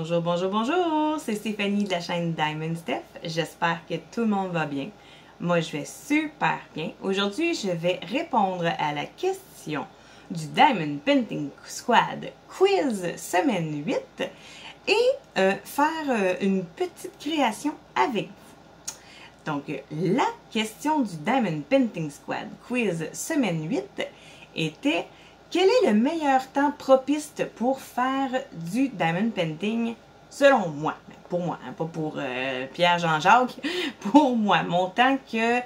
Bonjour, bonjour, bonjour! C'est Stéphanie de la chaîne Diamond Steph. J'espère que tout le monde va bien. Moi, je vais super bien. Aujourd'hui, je vais répondre à la question du Diamond Painting Squad Quiz semaine 8 et faire une petite création avec vous. Donc, la question du Diamond Painting Squad Quiz semaine 8 était: quel est le meilleur temps propice pour faire du diamond painting selon moi? Pour moi, hein, pas pour Pierre-Jean-Jacques, pour moi, mon temps que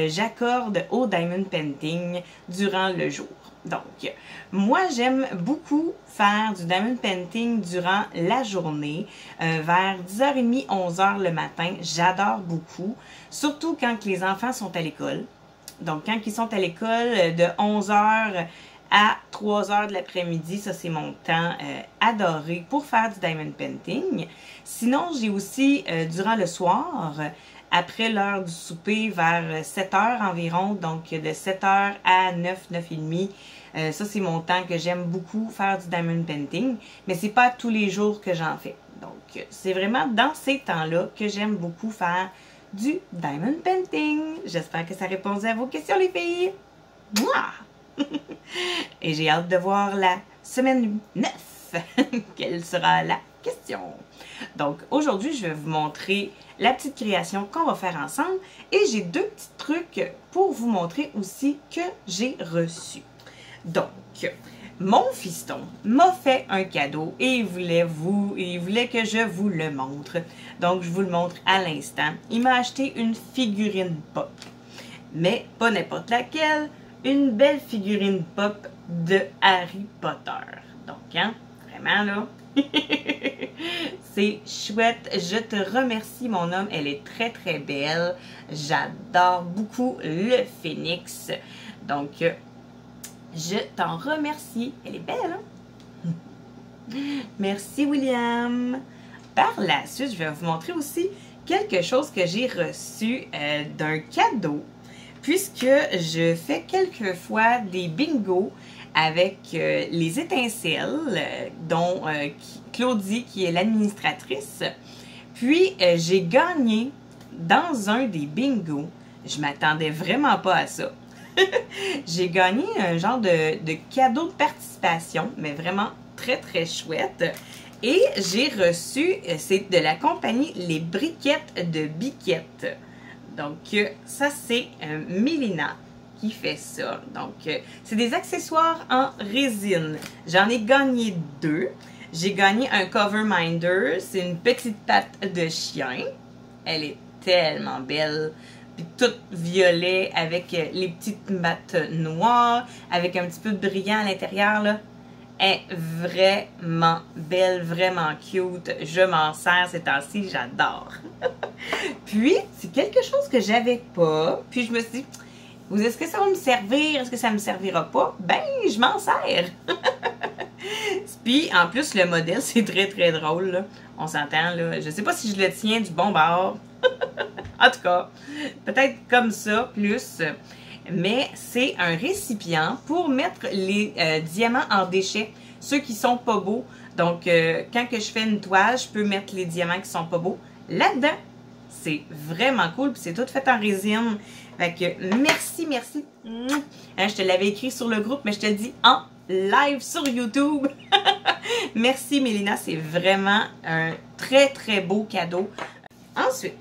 j'accorde au diamond painting durant le jour. Donc, moi, j'aime beaucoup faire du diamond painting durant la journée, vers 10h30, 11h le matin. J'adore beaucoup, surtout quand les enfants sont à l'école. Donc, quand ils sont à l'école de 11h à 3h de l'après-midi, ça c'est mon temps adoré pour faire du diamond painting. Sinon, j'ai aussi durant le soir, après l'heure du souper, vers 7h environ, donc de 7h à 9, 9h30, ça c'est mon temps que j'aime beaucoup faire du diamond painting, mais c'est pas tous les jours que j'en fais. Donc, c'est vraiment dans ces temps-là que j'aime beaucoup faire du diamond painting. J'espère que ça répond à vos questions, les filles. Mouah! Et j'ai hâte de voir la semaine 9. Quelle sera la question? Donc, aujourd'hui, je vais vous montrer la petite création qu'on va faire ensemble. Et j'ai deux petits trucs pour vous montrer aussi que j'ai reçus. Donc, mon fiston m'a fait un cadeau et il voulait que je vous le montre. Donc, je vous le montre à l'instant. Il m'a acheté une figurine pop. Mais pas n'importe laquelle. Une belle figurine pop de Harry Potter. Donc, hein, vraiment là, c'est chouette. Je te remercie, mon homme. Elle est très, très belle. J'adore beaucoup le phénix. Donc, je t'en remercie. Elle est belle, hein? Merci, William. Par la suite, je vais vous montrer aussi quelque chose que j'ai reçu d'un cadeau. Puisque je fais quelquefois des bingos avec les étincelles, dont Claudie, qui est l'administratrice. Puis, j'ai gagné dans un des bingos. Je m'attendais vraiment pas à ça. J'ai gagné un genre de cadeau de participation, mais vraiment très, très chouette. Et j'ai reçu, c'est de la compagnie Les Briquettes de Biquette. Donc, ça, c'est Mélina qui fait ça. Donc, c'est des accessoires en résine. J'en ai gagné deux. J'ai gagné un Cover Minder. C'est une petite patte de chien. Elle est tellement belle. Puis toute violet avec les petites mattes noires, avec un petit peu de brillant à l'intérieur, là. Elle est vraiment belle, vraiment cute. Je m'en sers ces temps-ci, j'adore. Puis, c'est quelque chose que j'avais pas. Puis, je me suis dit, est-ce que ça va me servir? Est-ce que ça me servira pas? Ben, je m'en sers. Puis, en plus, le modèle, c'est très, très drôle, là. On s'entend, là. Je sais pas si je le tiens du bon bord. En tout cas, peut-être comme ça, plus. Mais c'est un récipient pour mettre les diamants en déchets, ceux qui sont pas beaux. Donc, quand que je fais une toile, je peux mettre les diamants qui sont pas beaux là-dedans. C'est vraiment cool, puis c'est tout fait en résine. Fait que merci, merci. Hein, je te l'avais écrit sur le groupe, mais je te le dis en live sur YouTube. Merci, Mélina, c'est vraiment un très, très beau cadeau. Ensuite,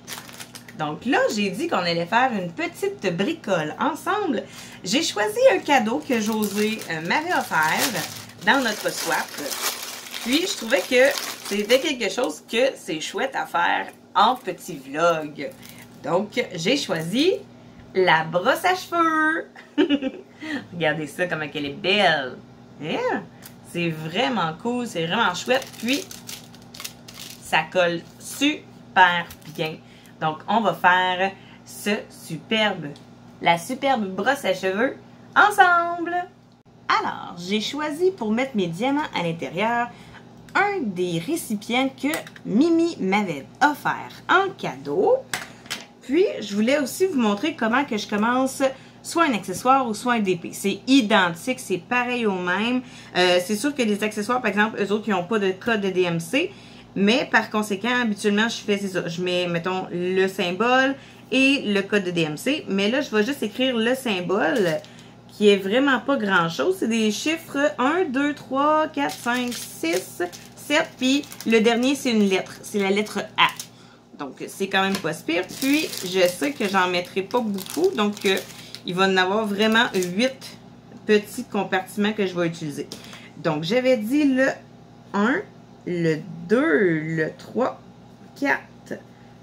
donc là, j'ai dit qu'on allait faire une petite bricole ensemble. J'ai choisi un cadeau que José m'avait offert dans notre swap. Puis, je trouvais que c'était quelque chose que c'est chouette à faire en petit vlog. Donc, j'ai choisi la brosse à cheveux. Regardez ça, comment elle est belle. Yeah. C'est vraiment cool, c'est vraiment chouette. Puis, ça colle super bien. Donc, on va faire la superbe brosse à cheveux ensemble. Alors, j'ai choisi pour mettre mes diamants à l'intérieur un des récipients que Mimi m'avait offert en cadeau. Puis, je voulais aussi vous montrer comment que je commence soit un accessoire ou soit un DP. C'est identique, c'est pareil au même. C'est sûr que les accessoires, par exemple, eux autres, ils n'ont pas de code de DMC. Mais par conséquent, habituellement, je fais, c'est ça, je mets, mettons, le symbole et le code de DMC. Mais là, je vais juste écrire le symbole, qui est vraiment pas grand-chose. C'est des chiffres 1, 2, 3, 4, 5, 6, 7. Puis le dernier, c'est une lettre. C'est la lettre A. Donc, c'est quand même pas si pire. Puis, je sais que j'en mettrai pas beaucoup. Donc, il va y en avoir vraiment 8 petits compartiments que je vais utiliser. Donc, j'avais dit le 1, le 2, le 3, 4,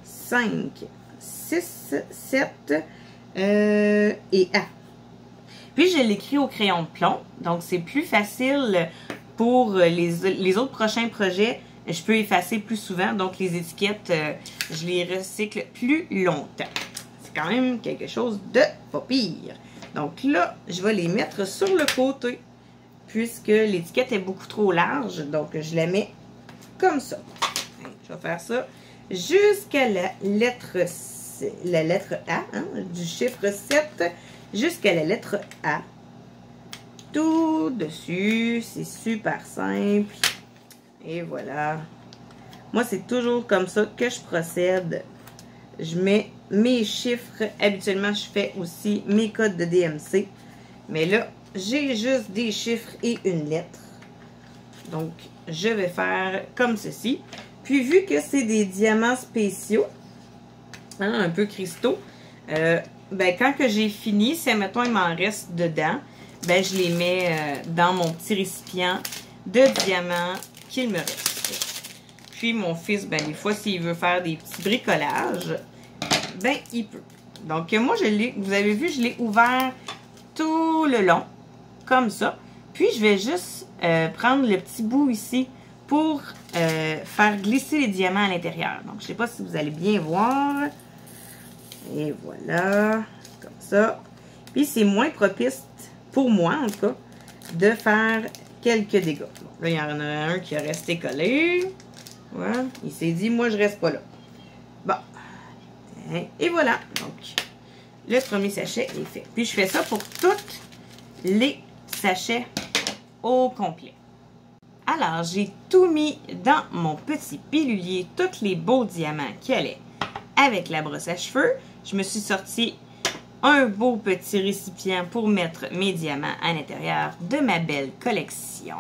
5, 6, 7 et A. Puis, je l'écris au crayon de plomb. Donc, c'est plus facile pour les autres prochains projets. Je peux effacer plus souvent. Donc, les étiquettes, je les recycle plus longtemps. C'est quand même quelque chose de pas pire. Donc là, je vais les mettre sur le côté puisque l'étiquette est beaucoup trop large. Donc, je la mets comme ça. Je vais faire ça jusqu'à la lettre A, hein, du chiffre 7 jusqu'à la lettre A. Tout dessus, c'est super simple. Et voilà. Moi, c'est toujours comme ça que je procède. Je mets mes chiffres. Habituellement, je fais aussi mes codes de DMC. Mais là, j'ai juste des chiffres et une lettre. Donc, je vais faire comme ceci. Puis, vu que c'est des diamants spéciaux, hein, un peu cristaux, ben, quand que j'ai fini, si, mettons, il m'en reste dedans, ben, je les mets dans mon petit récipient de diamants qu'il me reste. Puis, mon fils, ben, des fois, s'il veut faire des petits bricolages, ben, il peut. Donc, moi, vous avez vu, je l'ai ouvert tout le long, comme ça. Puis, je vais juste prendre le petit bout ici pour faire glisser les diamants à l'intérieur. Donc, je ne sais pas si vous allez bien voir. Et voilà, comme ça. Puis, c'est moins propice, pour moi, en tout cas, de faire quelques dégâts. Bon, là, il y en a un qui a resté collé. Voilà. Il s'est dit, moi, je reste pas là. Bon. Et voilà. Donc, le premier sachet est fait. Puis, je fais ça pour tous les sachets au complet. Alors, j'ai tout mis dans mon petit pilulier, tous les beaux diamants qui allaient avec la brosse à cheveux. Je me suis sorti un beau petit récipient pour mettre mes diamants à l'intérieur de ma belle collection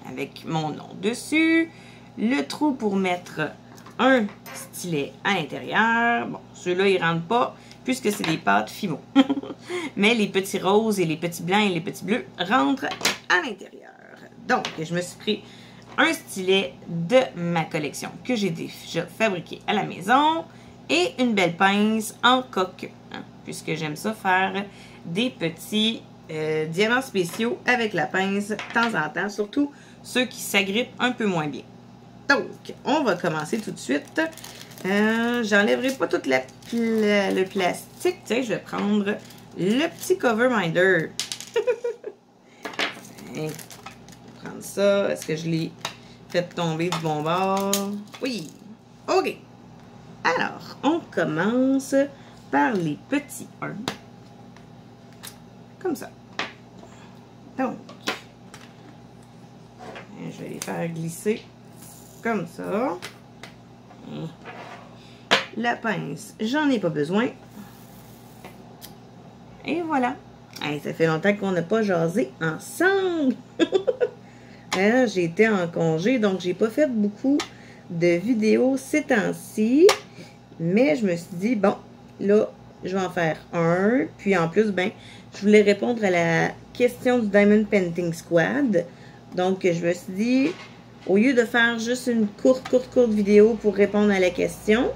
avec mon nom dessus. Le trou pour mettre un stylet à l'intérieur. Bon, ceux-là, ils ne rentrent pas puisque c'est des pâtes Fimo. Mais les petits roses et les petits blancs et les petits bleus rentrent à l'intérieur. Donc, je me suis pris un stylet de ma collection que j'ai déjà fabriqué à la maison et une belle pince en coque. Hein, puisque j'aime ça faire des petits diamants spéciaux avec la pince de temps en temps, surtout ceux qui s'agrippent un peu moins bien. Donc, on va commencer tout de suite. J'enlèverai pas tout le plastique. Tiens, je vais prendre le petit cover minder. Prendre ça. Est-ce que je l'ai fait tomber du bon bord? Oui. OK. Alors, on commence par les petits 1. Comme ça. Donc, je vais les faire glisser comme ça. La pince, j'en ai pas besoin. Et voilà. Hey, ça fait longtemps qu'on n'a pas jasé ensemble. J'ai été en congé, donc j'ai pas fait beaucoup de vidéos ces temps-ci. Mais je me suis dit, bon, là, je vais en faire un. Puis en plus, ben, je voulais répondre à la question du Diamond Painting Squad. Donc, je me suis dit, au lieu de faire juste une courte vidéo pour répondre à la question,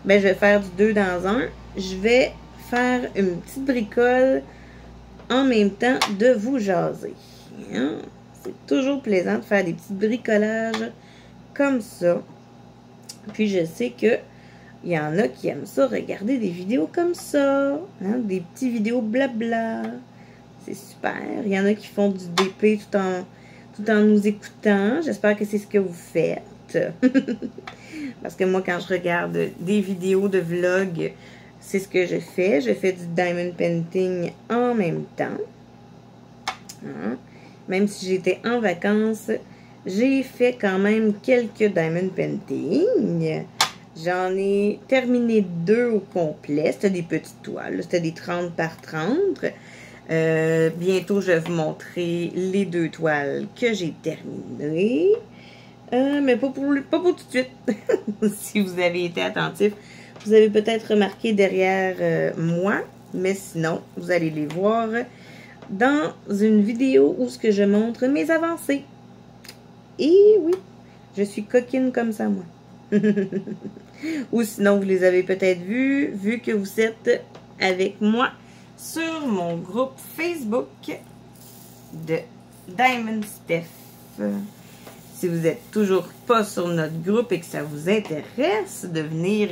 ben, je vais faire du 2 dans 1. Je vais faire une petite bricole en même temps de vous jaser. Hein? C'est toujours plaisant de faire des petits bricolages comme ça. Puis, je sais que il y en a qui aiment ça, regarder des vidéos comme ça. Hein? Des petites vidéos blabla. C'est super. Il y en a qui font du DP tout en nous écoutant. J'espère que c'est ce que vous faites. Parce que moi, quand je regarde des vidéos de vlog, c'est ce que je fais. Je fais du diamond painting en même temps. Hein? Même si j'étais en vacances, j'ai fait quand même quelques diamond painting. J'en ai terminé 2 au complet. C'était des petites toiles. C'était des 30 par 30. Bientôt, je vais vous montrer les 2 toiles que j'ai terminées. Mais pas pour tout de suite. Si vous avez été attentif, vous avez peut-être remarqué derrière moi. Mais sinon, vous allez les voir dans une vidéo où ce que je montre mes avancées. Et oui, je suis coquine comme ça, moi. Ou sinon, vous les avez peut-être vus, vu que vous êtes avec moi sur mon groupe Facebook de Diamond Steph. Si vous n'êtes toujours pas sur notre groupe et que ça vous intéresse de venir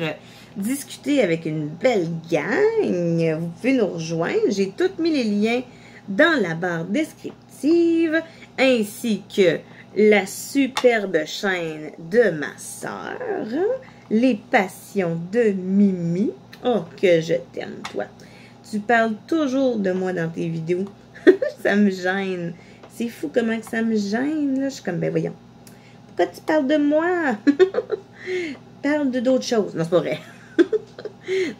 discuter avec une belle gang, vous pouvez nous rejoindre. J'ai tous mis les liens dans la barre descriptive, ainsi que la superbe chaîne de ma sœur, les passions de Mimi. Oh, que je t'aime, toi. Tu parles toujours de moi dans tes vidéos. Ça me gêne. C'est fou comment que ça me gêne, là. Je suis comme, ben voyons. Pourquoi tu parles de moi? Parle de d'autres choses. Non, c'est pas vrai.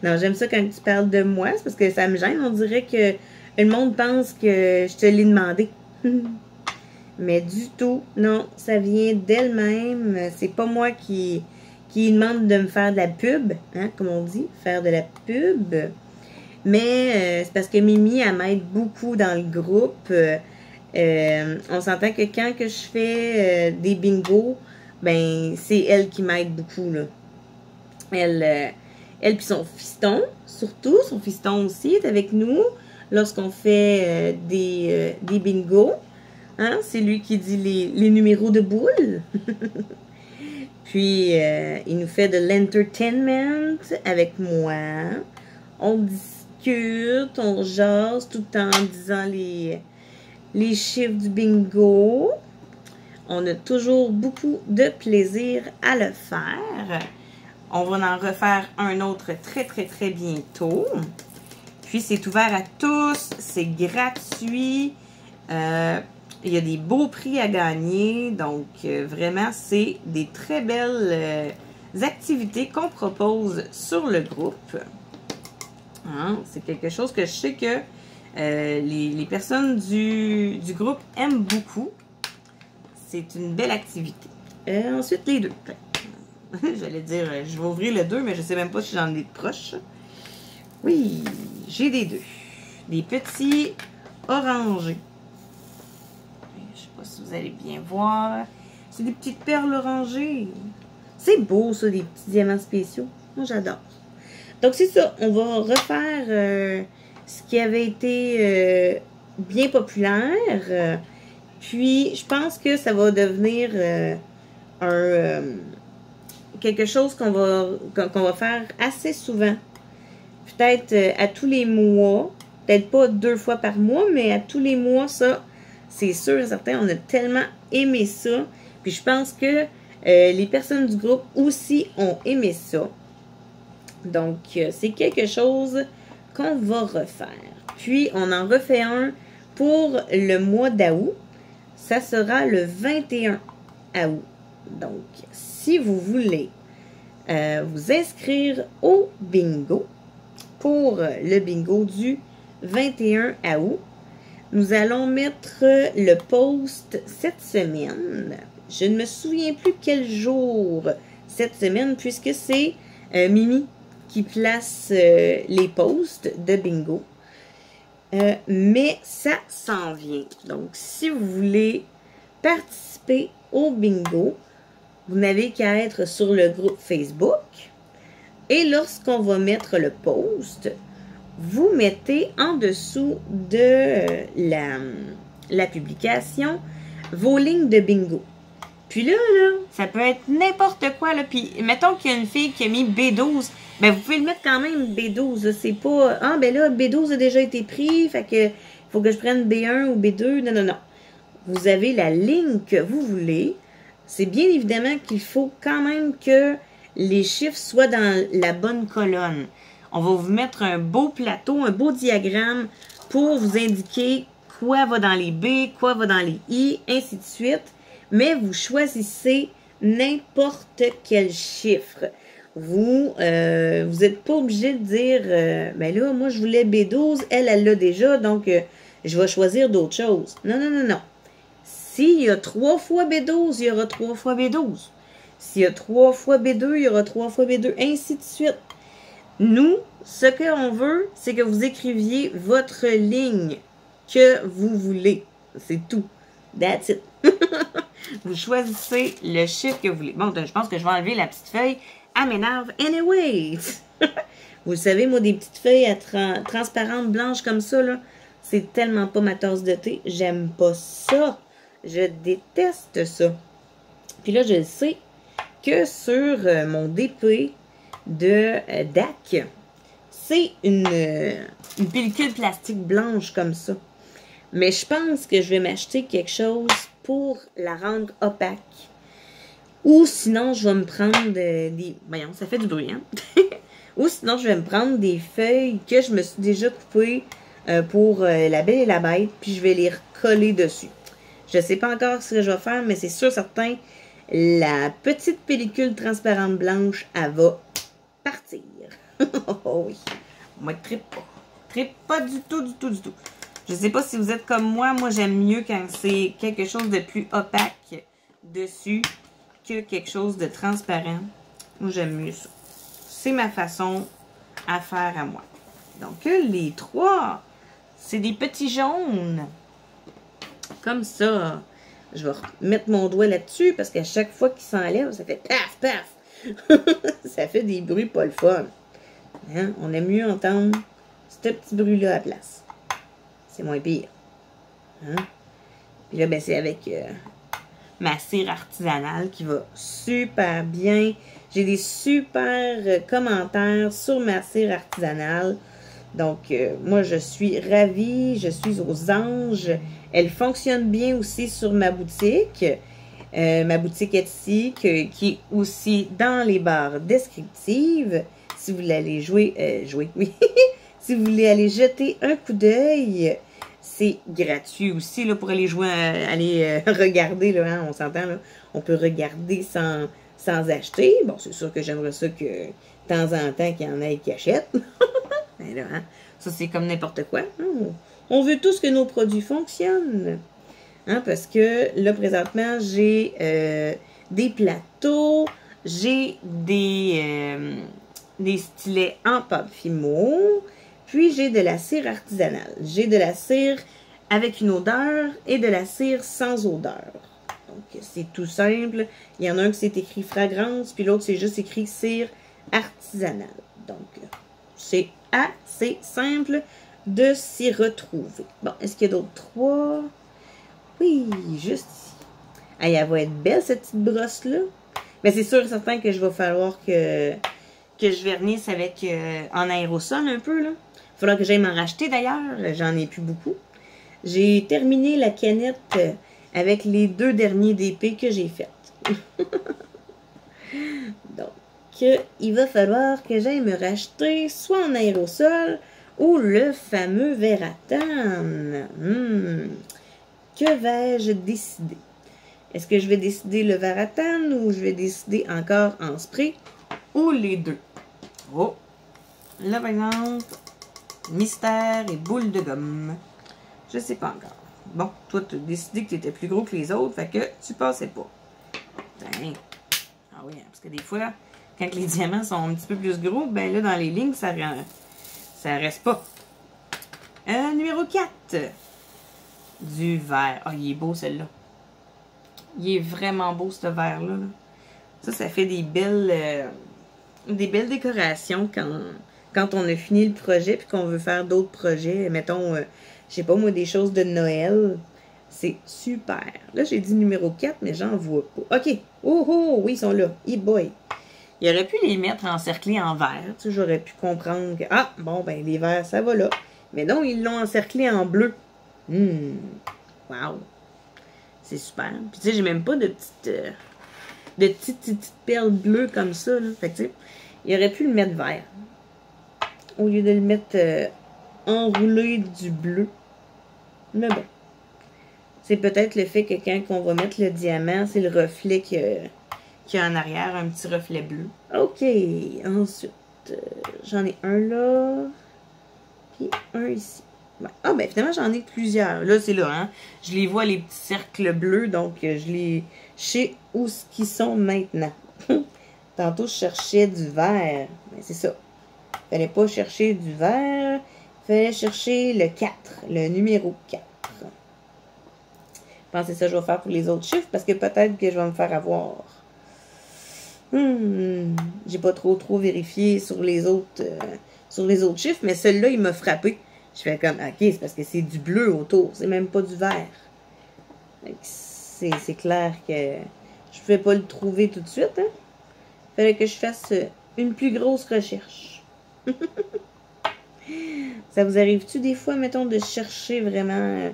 Non, j'aime ça quand tu parles de moi. C'est parce que ça me gêne. On dirait que le monde pense que je te l'ai demandé. Mais du tout. Non, ça vient d'elle-même. C'est pas moi qui demande de me faire de la pub. Hein, comme on dit. Faire de la pub. Mais c'est parce que Mimi, elle m'aide beaucoup dans le groupe. On s'entend que quand que je fais des bingos, ben c'est elle qui m'aide beaucoup, là. Elle puis son fiston, surtout, son fiston aussi est avec nous lorsqu'on fait des bingos. Hein? C'est lui qui dit les numéros de boules. Puis, il nous fait de l'entertainment avec moi. On discute, on jase tout en disant les chiffres du bingo. On a toujours beaucoup de plaisir à le faire. On va en refaire un autre très, très, très bientôt. Puis, c'est ouvert à tous. C'est gratuit. Il y a des beaux prix à gagner. Donc, vraiment, c'est des très belles activités qu'on propose sur le groupe. Hein? C'est quelque chose que je sais que les personnes du groupe aiment beaucoup. C'est une belle activité. Ensuite, les 2. J'allais dire, je vais ouvrir le 2, mais je ne sais même pas si j'en ai de proches. Oui, j'ai des 2. Des petits orangés. Je ne sais pas si vous allez bien voir. C'est des petites perles orangées. C'est beau, ça, des petits diamants spéciaux. Moi, j'adore. Donc, c'est ça. On va refaire ce qui avait été bien populaire. Puis, je pense que ça va devenir quelque chose qu'on va faire assez souvent. Peut-être à tous les mois. Peut-être pas 2 fois par mois, mais à tous les mois, ça, c'est sûr et certain. On a tellement aimé ça. Puis, je pense que les personnes du groupe aussi ont aimé ça. Donc, c'est quelque chose qu'on va refaire. Puis, on en refait un pour le mois d'août. Ça sera le 21 août. Donc, si vous voulez vous inscrire au bingo, pour le bingo du 21 août, nous allons mettre le post cette semaine. Je ne me souviens plus quel jour cette semaine, puisque c'est Mimi qui place les posts de bingo. Mais ça s'en vient. Donc, si vous voulez participer au bingo, vous n'avez qu'à être sur le groupe Facebook. Et lorsqu'on va mettre le post, vous mettez en dessous de la publication vos lignes de bingo. Puis là, ça peut être n'importe quoi. Là. Puis, mettons qu'il y a une fille qui a mis B12. Ben, vous pouvez le mettre quand même B12. C'est pas, ah, ben là, B12 a déjà été pris. Fait que, il faut que je prenne B1 ou B2. Non, non, non. Vous avez la ligne que vous voulez. C'est bien évidemment qu'il faut quand même que les chiffres soient dans la bonne colonne. On va vous mettre un beau plateau, un beau diagramme pour vous indiquer quoi va dans les B, quoi va dans les I, ainsi de suite. mais vous choisissez n'importe quel chiffre. Vous n'êtes pas obligé de dire, ben là, moi, je voulais B12, elle l'a déjà, donc je vais choisir d'autres choses. Non, non, non, non. S'il y a 3 fois B12, il y aura 3 fois B12. S'il y a 3 fois B2, il y aura 3 fois B2, ainsi de suite. Nous, ce qu'on veut, c'est que vous écriviez votre ligne que vous voulez. C'est tout. That's it. Vous choisissez le chiffre que vous voulez. Bon, je pense que je vais enlever la petite feuille. Elle m'énerve anyway. Vous le savez, moi, des petites feuilles transparentes, blanches comme ça, là, c'est tellement pas ma tasse de thé. J'aime pas ça. Je déteste ça. Puis là, je le sais que sur mon DP de DAC, c'est une pellicule plastique blanche comme ça. Mais je pense que je vais m'acheter quelque chose pour la rendre opaque. Ou sinon, je vais me prendre des... Voyons, ça fait du bruit, hein? Ou sinon, je vais me prendre des feuilles que je me suis déjà coupées pour La Belle et la Bête, puis je vais les recoller dessus. Je ne sais pas encore ce que je vais faire, mais c'est sûr certain, la petite pellicule transparente blanche, elle va partir. Oh oui. Moi, je trippe pas. Trippe pas du tout, du tout, du tout. Je sais pas si vous êtes comme moi. Moi, j'aime mieux quand c'est quelque chose de plus opaque dessus que quelque chose de transparent. Moi, j'aime mieux ça. C'est ma façon à faire à moi. Donc, les 3, c'est des petits jaunes. Comme ça. Je vais mettre mon doigt là-dessus parce qu'à chaque fois qu'il s'enlève, ça fait paf, paf. Ça fait des bruits pas le fun. Hein? On aime mieux entendre ce petit bruit-là à la place. C'est moins pire. Hein? Puis là, ben, c'est avec ma cire artisanale qui va super bien. J'ai des super commentaires sur ma cire artisanale. Donc, moi, je suis ravie. Je suis aux anges. Elle fonctionne bien aussi sur ma boutique. Ma boutique Etsy, qui est aussi dans les barres descriptives. Si vous voulez aller jouer, oui. Si vous voulez aller jeter un coup d'œil, c'est gratuit aussi là, pour aller jouer, aller regarder, là, hein, on s'entend, là. On peut regarder sans acheter. Bon, c'est sûr que j'aimerais ça que, de temps en temps, qu'il y en ait qui achètent. Mais là, hein, ça, c'est comme n'importe quoi. On veut tous que nos produits fonctionnent. Hein, parce que là, présentement, j'ai des plateaux, j'ai des stylets en pâte fimo, puis j'ai de la cire artisanale. J'ai de la cire avec une odeur et de la cire sans odeur. Donc, c'est tout simple. Il y en a un qui c'est écrit fragrance, puis l'autre, c'est juste écrit cire artisanale. Donc, c'est assez simple de s'y retrouver. Bon, est-ce qu'il y a d'autres 3? Oui, juste ici. Ah, elle va être belle, cette petite brosse-là. Mais c'est sûr et certain que je vais falloir que je vernisse avec en aérosol un peu, là. Il va falloir que j'aille m'en racheter, d'ailleurs. J'en ai plus beaucoup. J'ai terminé la canette avec les 2 derniers DP que j'ai faites. Donc, il va falloir que j'aille me racheter soit en aérosol ou le fameux Verratane. Que vais-je décider? Est-ce que je vais décider le Verratane ou je vais décider encore en spray ou les 2? Oh! Là, par exemple, mystère et boule de gomme. Je sais pas encore. Bon, toi, tu as décidé que tu étais plus gros que les autres, fait que tu passais pas. Ben, ah oui, parce que des fois, quand les diamants sont un petit peu plus gros, ben là, dans les lignes, ça reste pas. Numéro 4. Du vert. Ah, il est beau, celui-là. Il est vraiment beau, ce vert-là. Ça fait des belles décorations quand on a fini le projet puis qu'on veut faire d'autres projets. Mettons, je sais pas moi, des choses de Noël. C'est super. Là, j'ai dit numéro 4, mais j'en vois pas. OK. Oh, oh, oui, ils sont là. E-boy. Il aurait pu les mettre encerclés en vert. Tu sais, j'aurais pu comprendre que, ah, bon, ben, les verts, ça va là. Mais non, ils l'ont encerclé en bleu. Wow. C'est super. Puis, tu sais, j'ai même pas de petites perles bleues comme ça, là. Fait que, tu sais, il aurait pu le mettre vert. Au lieu de le mettre enroulé du bleu. Mais bon. C'est peut-être le fait que quand on va mettre le diamant, c'est le reflet qu'il y a en arrière, un petit reflet bleu. OK, ensuite, j'en ai un là, puis un ici. Ouais. Ah, ben finalement, j'en ai plusieurs. Là, c'est là, hein. Je les vois, les petits cercles bleus, donc je sais où ce qu'ils sont maintenant. Tantôt, je cherchais du vert. Ben, c'est ça. Fallait pas chercher du vert. Fallait chercher le 4, le numéro 4. Je pense que c'est ça que je vais faire pour les autres chiffres, parce que peut-être que je vais me faire avoir. J'ai pas trop vérifié sur les autres chiffres, mais celui-là, il m'a frappé. Je fais comme, ok, c'est parce que c'est du bleu autour, c'est même pas du vert. C'est clair que je pouvais pas le trouver tout de suite. Hein? Fallait que je fasse une plus grosse recherche. Ça vous arrive-tu des fois, mettons, de chercher vraiment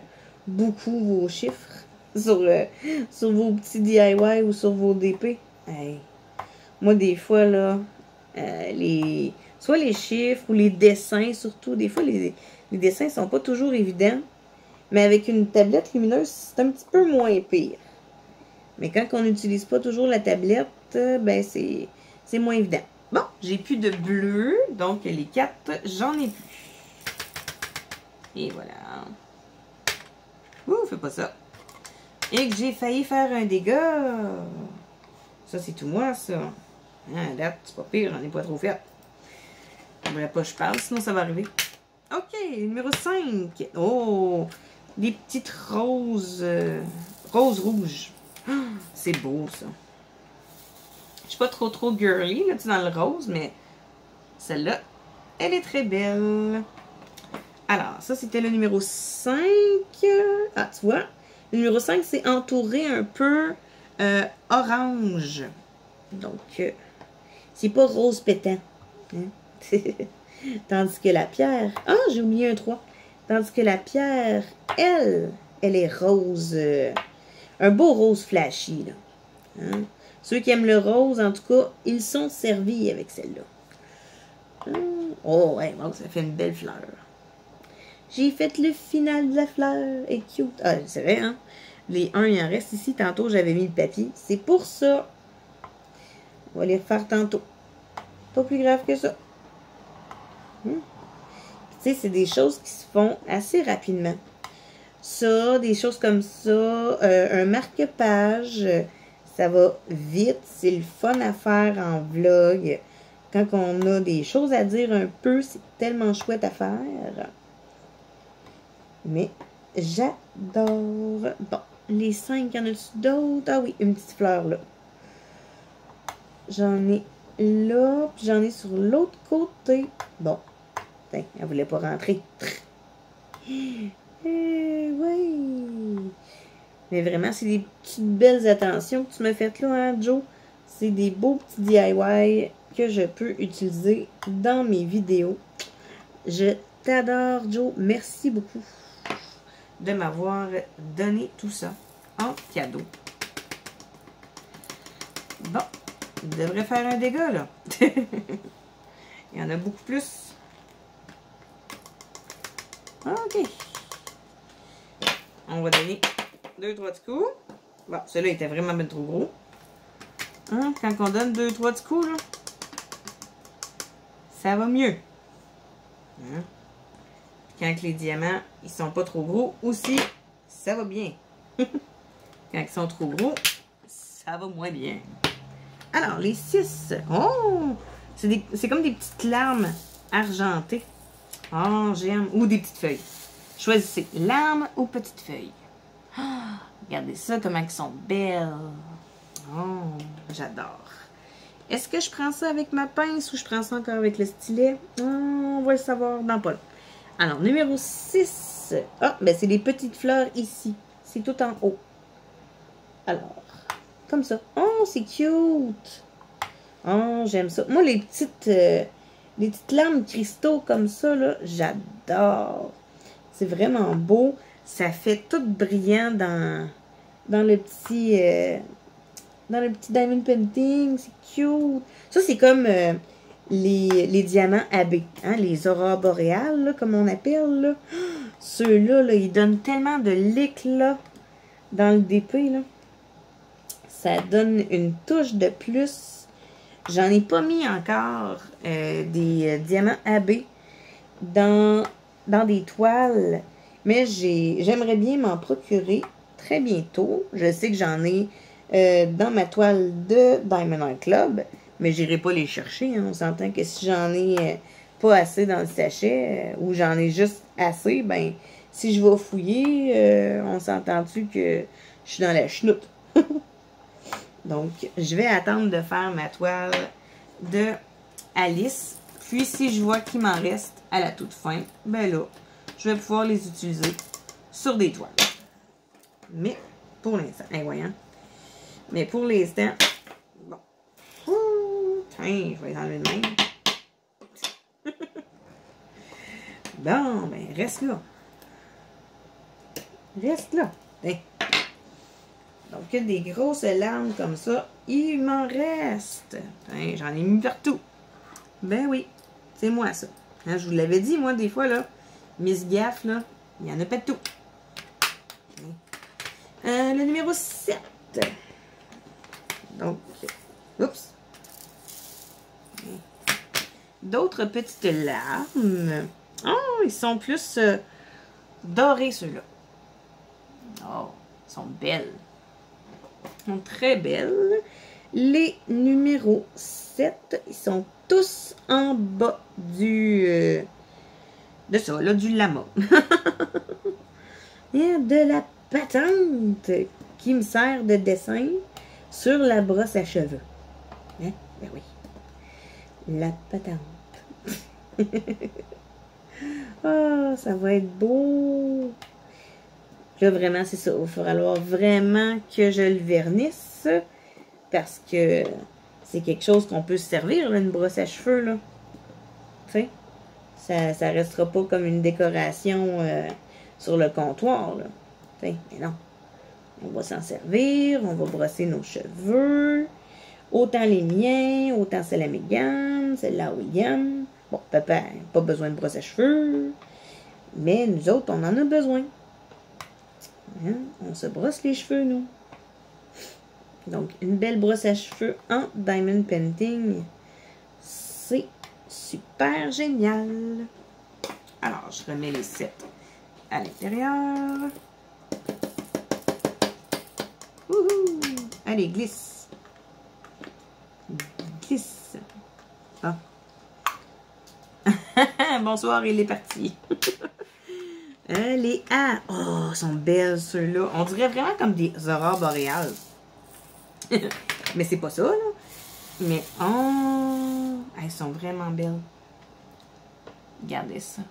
beaucoup vos chiffres sur vos petits DIY ou sur vos DP? Hey. Moi, des fois, là, soit les chiffres ou les dessins, surtout, des fois, les dessins sont pas toujours évidents. Mais avec une tablette lumineuse, c'est un petit peu moins pire. Mais quand on n'utilise pas toujours la tablette, ben c'est moins évident. Bon, j'ai plus de bleu, donc les 4, j'en ai plus. Et voilà. Ouh, fais pas ça. Et que j'ai failli faire un dégât. Ça, c'est tout moi, ça. Ah, date, c'est pas pire, j'en ai pas trop fait. Je voulais pas que je parle, sinon ça va arriver. OK, numéro 5. Oh, des petites roses. Roses rouges. Oh, c'est beau, ça. Je suis pas trop girly, là, dans le rose, mais celle-là, elle est très belle. Alors, ça, c'était le numéro 5. Ah, tu vois, le numéro 5, c'est entouré un peu orange. Donc, c'est pas rose pétant. Hein? Tandis que la pierre... Ah, j'ai oublié un 3. Tandis que la pierre, elle est rose. Un beau rose flashy, là. Hein? Ceux qui aiment le rose, en tout cas, ils sont servis avec celle-là. Oh, ouais, bon, ça fait une belle fleur. J'ai fait le final de la fleur. Elle est cute. Ah, c'est vrai, hein? Les 1, il en reste ici. Tantôt, j'avais mis le papier. C'est pour ça. On va les refaire tantôt. Pas plus grave que ça. Tu sais, c'est des choses qui se font assez rapidement. Ça, des choses comme ça. Un marque-page, ça va vite. C'est le fun à faire en vlog. Quand on a des choses à dire un peu, c'est tellement chouette à faire. Mais j'adore. Bon, les 5, y en a-tu d'autres? Ah oui, une petite fleur là. J'en ai là, puis j'en ai sur l'autre côté. Bon, elle voulait pas rentrer. Oui. Mais vraiment, c'est des petites belles attentions que tu m'as faites là, hein, Joe? C'est des beaux petits DIY que je peux utiliser dans mes vidéos. Je t'adore, Joe. Merci beaucoup de m'avoir donné tout ça en cadeau. Bon, il devrait faire un dégât, là. Il y en a beaucoup plus. OK. On va donner 2-3 petits coups. Bon, celui-là était vraiment bien trop gros. Hein? Quand on donne 2-3 petits coups, là, ça va mieux. Hein? Quand les diamants, ils sont pas trop gros, aussi, ça va bien. Quand ils sont trop gros, ça va moins bien. Alors, les 6. Oh! C'est comme des petites larmes argentées. Oh, j'aime. Ou des petites feuilles. Choisissez larmes ou petites feuilles. Oh, regardez ça, comment elles sont belles. Oh, j'adore. Est-ce que je prends ça avec ma pince ou je prends ça encore avec le stylet? Oh, on va le savoir dans pas long. Alors, numéro 6. Ah, ben c'est les petites fleurs ici. C'est tout en haut. Alors, comme ça. Oh, c'est cute. Oh, j'aime ça. Moi, les petites larmes cristaux comme ça, là, j'adore. C'est vraiment beau. Ça fait tout brillant dans le petit diamond painting. C'est cute. Ça, c'est comme les diamants AB, hein, les aurores boréales, là, comme on appelle. Ceux-là, là, ils donnent tellement de l'éclat dans le DP, là. Ça donne une touche de plus. J'en ai pas mis encore des diamants AB dans des toiles. Mais j'aimerais bien m'en procurer très bientôt. Je sais que j'en ai dans ma toile de Diamond Art Club. Mais j'irai pas les chercher. Hein. On s'entend que si j'en ai pas assez dans le sachet ou j'en ai juste assez, ben si je vais fouiller, on s'entend-tu que je suis dans la chenoute. Donc, je vais attendre de faire ma toile de Alice. Puis, si je vois qu'il m'en reste à la toute fin, ben là, je vais pouvoir les utiliser sur des toiles. Mais, pour l'instant, voyons. Mais pour l'instant, bon. Tiens, je vais les enlever de même. Bon, ben, reste là. Reste là. Hein. Donc, des grosses larmes comme ça, il m'en reste. Hein, j'en ai mis partout. Ben oui, c'est moi ça. Hein, je vous l'avais dit, moi, des fois, là, Miss Gaffe, là, il y en a pas de tout. Le numéro 7. Donc, oups. D'autres petites larmes. Oh, ils sont plus dorés, ceux-là. Oh, ils sont belles. Ils sont très belles. Les numéros 7, ils sont tous en bas du... de ça, là, du lama. Il y a de la patente qui me sert de dessin sur la brosse à cheveux. Hein? Ben oui. La patente. Oh, ça va être beau. Là, vraiment, c'est ça. Il va falloir vraiment que je le vernisse. Parce que c'est quelque chose qu'on peut se servir, là, une brosse à cheveux, là. Tu sais, ça restera pas comme une décoration sur le comptoir, là. Tu sais, mais non. On va s'en servir, on va brosser nos cheveux. Autant les miens, autant celle à Megan, celle-là à William. Bon, papa n'a pas besoin de brosse à cheveux. Mais nous autres, on en a besoin. Hein? On se brosse les cheveux, nous. Donc, une belle brosse à cheveux en Diamond Painting. C'est super génial. Alors, je remets les 7 à l'intérieur. Wouhou! Allez, glisse. Glisse. Bon. Bonsoir, il est parti. Les A. Oh, sont belles, ceux-là. On dirait vraiment comme des aurores boréales. Mais c'est pas ça, là. Mais, oh, elles sont vraiment belles. Regardez ça.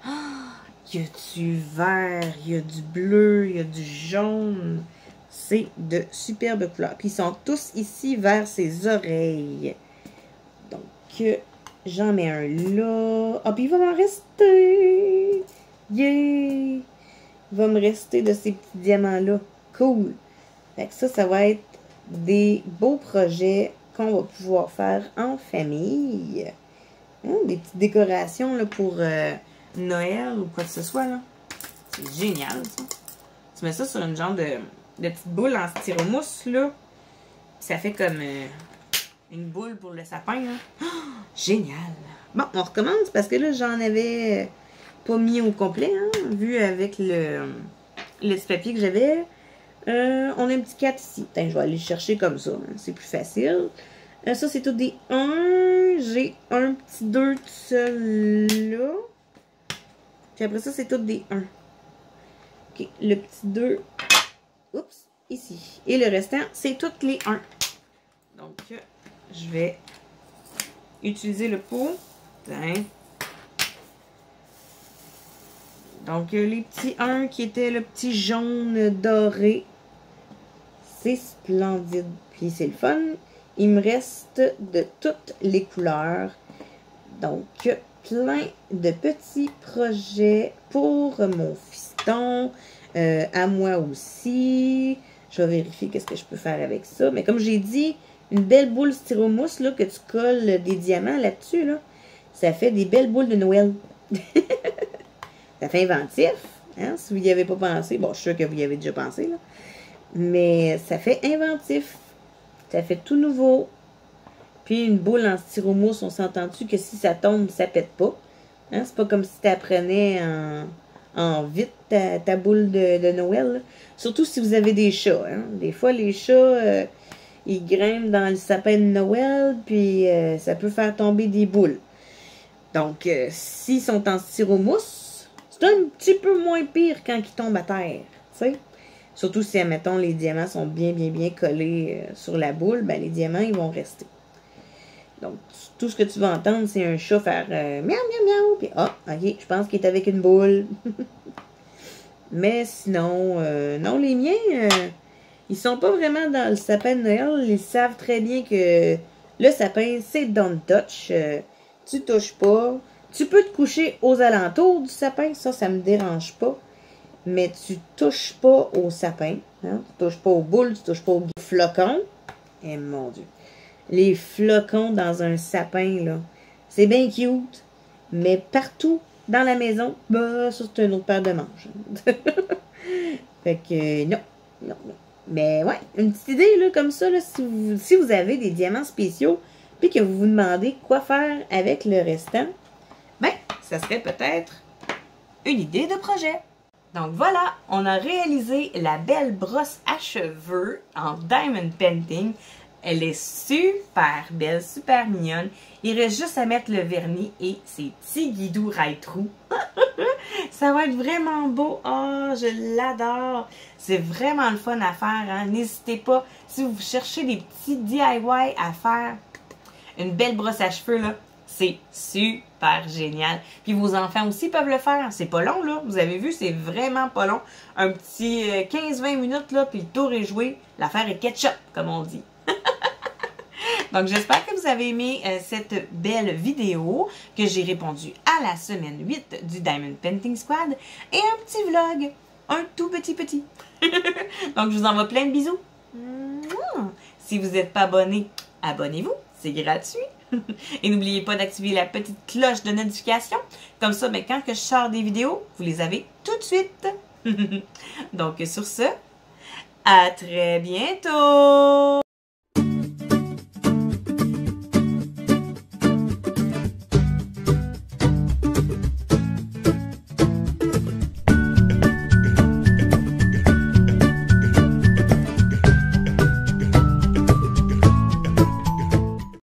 Oh, il y a du vert, il y a du bleu, il y a du jaune. C'est de superbes couleurs. Puis ils sont tous ici vers ses oreilles. Donc, j'en mets un là. Ah, puis il va m'en rester. Yeah! Il va me rester de ces petits diamants-là. Cool. Fait que ça va être des beaux projets qu'on va pouvoir faire en famille. Hein, des petites décorations là, pour Noël ou quoi que ce soit. Là. C'est génial, ça. Tu mets ça sur une genre de petite boule en styromousse, là. Ça fait comme une boule pour le sapin, là. Oh, génial! Bon, on recommence parce que là, j'en avais pas mis au complet, hein, vu avec le petit papier que j'avais. On a un petit 4 ici. Putain, je vais aller le chercher comme ça. Hein, c'est plus facile. Ça, c'est tout des 1. J'ai un petit 2 tout seul là. Puis après ça, c'est tout des 1. OK, le petit 2. Oups, ici. Et le restant, c'est toutes les 1. Donc, je vais utiliser le pot. Tiens. Donc, les petits 1 qui étaient le petit jaune doré. C'est splendide. Puis, c'est le fun. Il me reste de toutes les couleurs. Donc, plein de petits projets pour mon fiston. À moi aussi. Je vais vérifier qu'est-ce que je peux faire avec ça. Mais comme j'ai dit, une belle boule styromousse là, que tu colles des diamants là-dessus. Là, ça fait des belles boules de Noël. Ça fait inventif. Hein? Si vous n'y avez pas pensé, bon, je suis sûre que vous y avez déjà pensé, là. Mais ça fait inventif. Ça fait tout nouveau. Puis une boule en styromousse, on s'entend-tu que si ça tombe, ça pète pas. Hein? C'est pas comme si tu apprenais en vite ta boule de Noël. Là. Surtout si vous avez des chats. Hein? Des fois, les chats, ils grimpent dans le sapin de Noël, puis ça peut faire tomber des boules. Donc, s'ils sont en styromousse, c'est un petit peu moins pire quand ils tombent à terre. T'sais? Surtout si, admettons, les diamants sont bien collés sur la boule, ben les diamants, ils vont rester. Donc, tout ce que tu vas entendre, c'est un chat faire miaou, miaou, miaou. Puis, ah, ok, je pense qu'il est avec une boule. Mais sinon, non, les miens, ils sont pas vraiment dans le sapin de Noël. Ils savent très bien que le sapin, c'est don't touch. Tu touches pas. Tu peux te coucher aux alentours du sapin. Ça me dérange pas. Mais tu touches pas au sapin. Hein? Tu touches pas aux boules. Tu touches pas aux flocons. Eh mon Dieu. Les flocons dans un sapin, là. C'est bien cute. Mais partout dans la maison, bah, ça, c'est une autre paire de manches. Fait que, non. Mais ouais, une petite idée, là, comme ça, là, si vous avez des diamants spéciaux, puis que vous vous demandez quoi faire avec le restant, ben, ça serait peut-être une idée de projet. Donc voilà, on a réalisé la belle brosse à cheveux en diamond painting. Elle est super belle, super mignonne. Il reste juste à mettre le vernis et ses petits guidous raille-trous. Ça va être vraiment beau. Oh, je l'adore. C'est vraiment le fun à faire. Hein? N'hésitez pas, si vous cherchez des petits DIY à faire, une belle brosse à cheveux, là, c'est super génial. Puis vos enfants aussi peuvent le faire. C'est pas long, là. Vous avez vu, c'est vraiment pas long. Un petit 15-20 minutes, là, puis le tour est joué. L'affaire est ketchup, comme on dit. Donc, j'espère que vous avez aimé cette belle vidéo, que j'ai répondu à la semaine 8 du Diamond Painting Squad et un petit vlog, un tout petit. Donc, je vous envoie plein de bisous. Si vous n'êtes pas abonné, abonnez-vous, c'est gratuit. Et n'oubliez pas d'activer la petite cloche de notification. Comme ça, ben, quand que je sors des vidéos, vous les avez tout de suite. Donc, sur ce, à très bientôt!